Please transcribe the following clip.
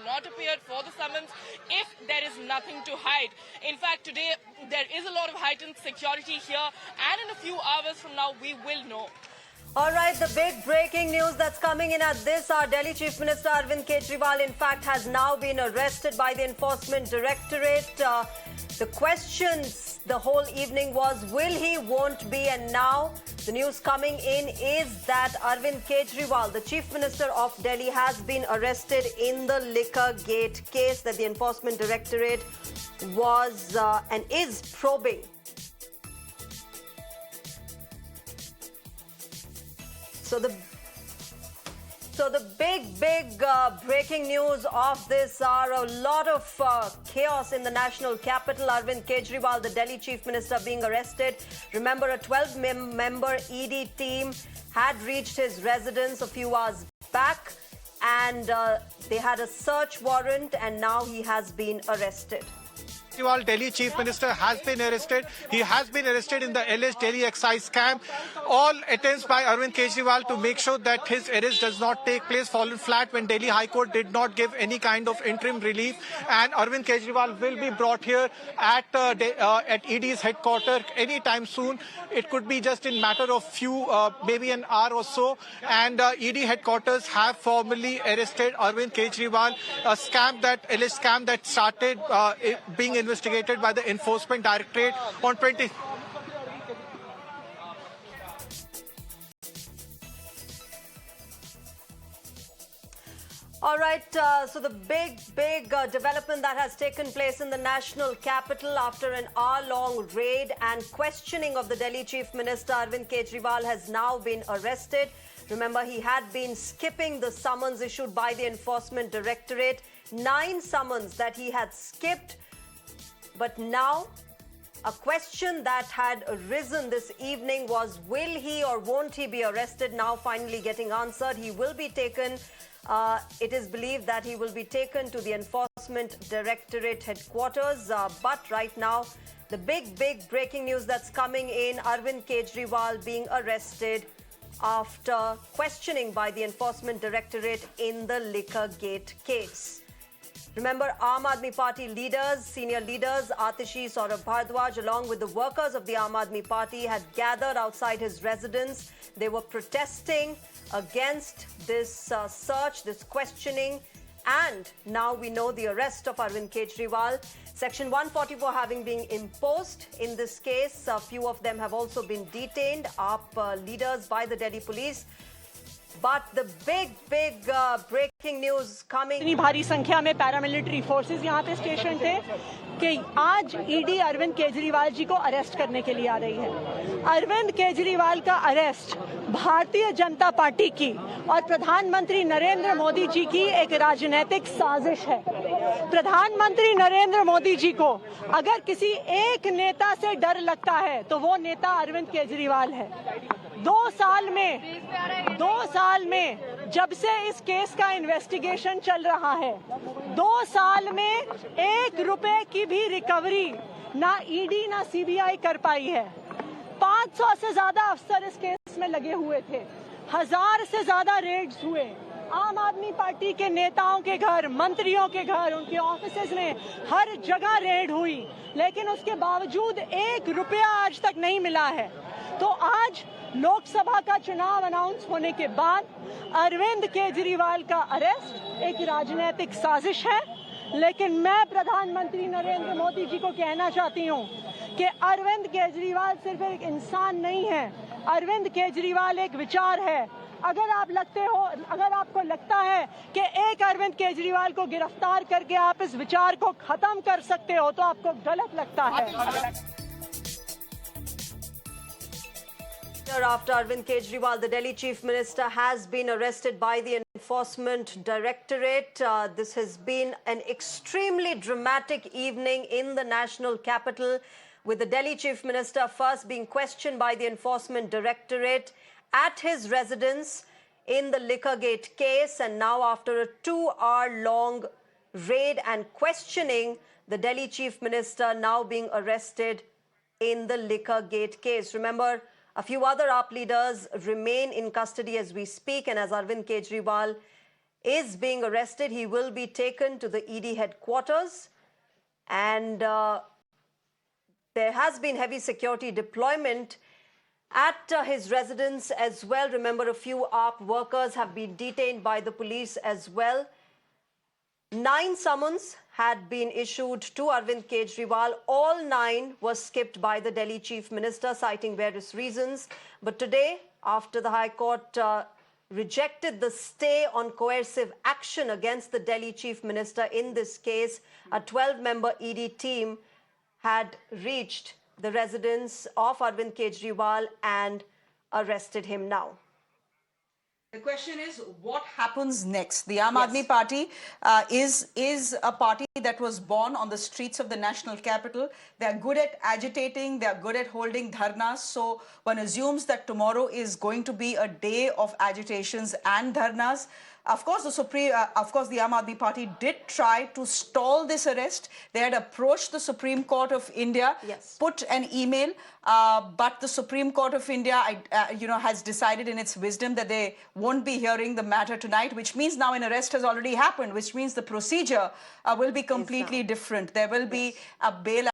not appeared for the summons if there is nothing to hide. In fact, today there is a lot of heightened security here, and in a few hours from now we will know. All right, the big breaking news that's coming in at this hour, Delhi Chief Minister Arvind Kejriwal, in fact, has now been arrested by the Enforcement Directorate. The questions the whole evening was, will he, won't be, and now the news coming in is that Arvind Kejriwal, the Chief Minister of Delhi, has been arrested in the Liquor Gate case that the Enforcement Directorate was and is probing. So the big breaking news of this are a lot of chaos in the national capital. Arvind Kejriwal, the Delhi Chief Minister, being arrested. Remember, a 12-member ED team had reached his residence a few hours back, and they had a search warrant, and now he has been arrested. Kejriwal, Delhi Chief Minister, has been arrested. He has been arrested in the alleged Delhi excise scam. All attempts by Arvind Kejriwal to make sure that his arrest does not take place fallen flat when Delhi High Court did not give any kind of interim relief. And Arvind Kejriwal will be brought here at ED's headquarters anytime soon. It could be just in matter of maybe an hour or so. And ED headquarters have formally arrested Arvind Kejriwal, alleged scam that started being investigated by the Enforcement Directorate on 20. All right, so the big development that has taken place in the national capital after an hour-long raid and questioning of the Delhi Chief Minister Arvind Kejriwal has now been arrested. Remember, he had been skipping the summons issued by the Enforcement Directorate, 9 summons that he had skipped. But now, a question that had arisen this evening was, will he or won't he be arrested? Now finally getting answered. He will be taken. It is believed that he will be taken to the Enforcement Directorate headquarters. But right now, the big breaking news that's coming in, Arvind Kejriwal being arrested after questioning by the Enforcement Directorate in the Liquor Gate case. Remember, Aam Aadmi Party leaders, senior leaders, Atishi, Saurabh Bhardwaj, along with the workers of the Aam Aadmi Party, had gathered outside his residence. They were protesting against this search, this questioning, and now we know the arrest of Arvind Kejriwal. Section 144 having been imposed in this case. A few of them have also been detained, AAP leaders, by the Delhi police. But the big breaking news coming. इतनी भारी संख्या में paramilitary forces यहाँ पे station थे कि आज ED Arvind Kejriwal ji को अरेस्ट करने के लिए आ रही है। अरविंद केजरीवाल का अरेस्ट भारतीय जनता पार्टी की और प्रधानमंत्री नरेंद्र मोदी जी की एक राजनीतिक साजिश है। प्रधानमंत्री नरेंद्र मोदी जी को अगर किसी एक नेता से डर लगता है तो वो नेता अरविंद केजरीवाल है। 2 साल में जब से इस केस का इन्वेस्टिगेशन चल रहा है, 2 साल में 1 रुपए की भी रिकवरी ना ईडी ना सीबीआई कर पाई है। 500 से ज्यादा अफसर इस केस में लगे हुए थे, 1000 से ज्यादा रेड्स हुए। आम आदमी पार्टी के नेताओं के घर, मंत्रियों के घर, उनके ऑफिसेज में हर जगह रेड हुई, लेकिन उसके बावजूद 1 रुपया आज तक नहीं मिला है। तो आज लोकसभा का चुनाव अनाउंस होने के बाद अरविंद केजरीवाल का अरेस्ट एक राजनीतिक साजिश है। लेकिन मैं प्रधानमंत्री नरेंद्र मोदी जी को कहना चाहती हूं कि अरविंद केजरीवाल सिर्फ एक इंसान नहीं है, अरविंद केजरीवाल एक विचार है। अगर आपको लगता है कि एक अरविंद केजरीवाल को गिरफ्तार करके आप इस विचार को खत्म कर सकते हो, तो आपको गलत लगता है। After Arvind Kejriwal, the Delhi Chief Minister, has been arrested by the Enforcement Directorate. This has been an extremely dramatic evening in the national capital, with the Delhi Chief Minister first being questioned by the Enforcement Directorate at his residence in the Liquor Gate case, and now after a 2-hour-long raid and questioning, the Delhi Chief Minister now being arrested in the Liquor Gate case. Remember, a few other AAP leaders remain in custody as we speak, and as Arvind Kejriwal is being arrested. He will be taken to the ED headquarters, and there has been heavy security deployment at his residence as well. Remember, a few AAP workers have been detained by the police as well. 9 summons had been issued to Arvind Kejriwal. All 9 were skipped by the Delhi Chief Minister, citing various reasons. But today, after the High Court rejected the stay on coercive action against the Delhi Chief Minister in this case, a 12-member ED team had reached the residence of Arvind Kejriwal and arrested him now. The question is, what happens next? The Aam Aadmi Party is a party that was born on the streets of the national capital. They are good at agitating. They are good at holding dharnas. So one assumes that tomorrow is going to be a day of agitations and dharnas. Of course, the Aam Aadmi Party did try to stall this arrest. They had approached the Supreme Court of India, put an email, but the Supreme Court of India, has decided in its wisdom that they won't be hearing the matter tonight, which means now an arrest has already happened, which means the procedure will be completely different. There will be a bail